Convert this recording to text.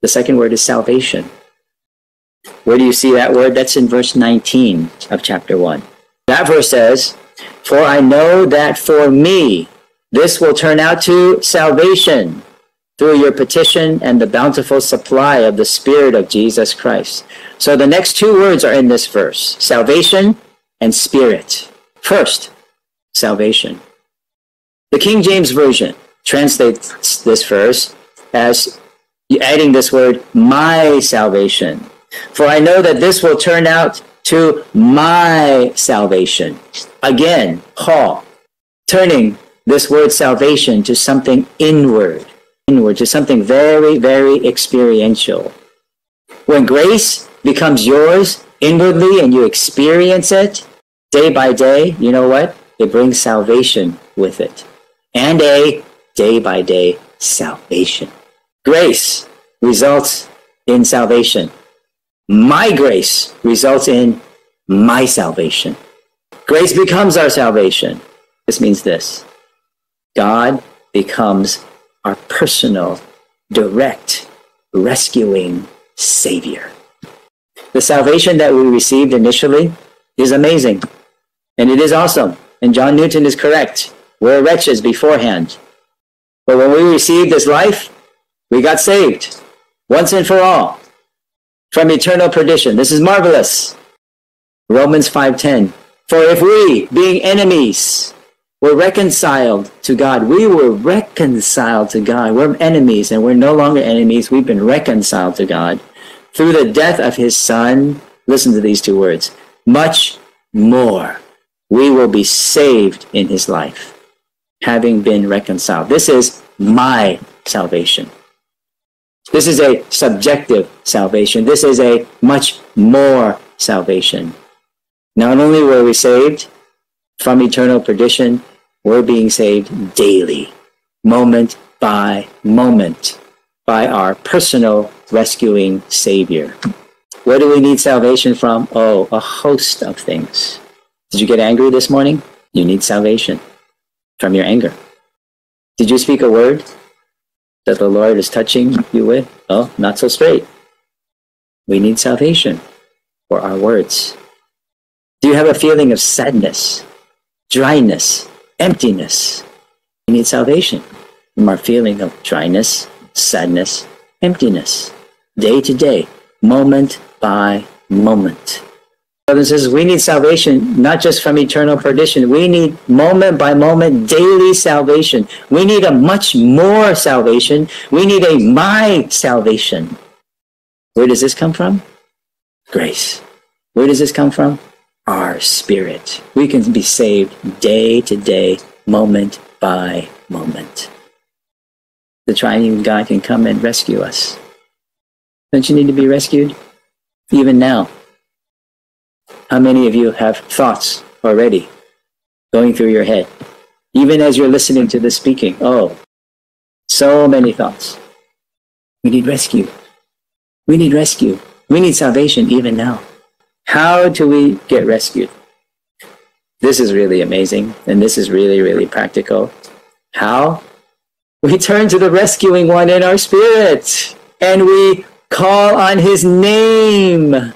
The second word is salvation. Where do you see that word? That's in verse 19 of chapter 1. That verse says, "For I know that for me, this will turn out to salvation through your petition and the bountiful supply of the Spirit of Jesus Christ." So the next two words are in this verse, salvation and Spirit. First, salvation. The King James Version translates this verse as adding this word, my salvation. "For I know that this will turn out to my salvation." Again, Paul turning this word salvation to something inward, to something very, very experiential. When grace becomes yours inwardly and you experience it day by day, you know what? It brings salvation with it. And a day-by-day salvation. Grace results in salvation. My grace results in my salvation. Grace becomes our salvation. This means this: God becomes our personal, direct, rescuing Savior. The salvation that we received initially is amazing, and it is awesome. And John Newton is correct. We're wretches beforehand. But when we received this life, we got saved once and for all from eternal perdition. This is marvelous. Romans 5:10. "For if we, being enemies, were reconciled to God," we were reconciled to God. We're enemies, and we're no longer enemies. We've been reconciled to God through the death of his Son. Listen to these two words: much more we will be saved in his life, having been reconciled. This is my salvation. This is a subjective salvation. This is a much more salvation. Not only were we saved from eternal perdition, we're being saved daily, moment by moment, by our personal rescuing Savior. Where do we need salvation from? Oh, a host of things. Did you get angry this morning? You need salvation from your anger. Did you speak a word that the Lord is touching you with? Oh, not so straight. We need salvation for our words. Do you have a feeling of sadness, dryness, emptiness? We need salvation from our feeling of dryness, sadness, emptiness, day to day, moment by moment. Brothers and sisters, we need salvation not just from eternal perdition. We need moment by moment, daily salvation. We need a much more salvation. We need a my salvation. Where does this come from? Grace. Where does this come from? Our spirit. We can be saved day to day, moment by moment. The triune God can come and rescue us. Don't you need to be rescued? Even now. How many of you have thoughts already going through your head? Even as you're listening to the speaking. Oh, so many thoughts. We need rescue. We need rescue. We need salvation even now. How do we get rescued? This is really amazing, and this is really, really practical. How? We turn to the rescuing one in our spirit, and we call on his name.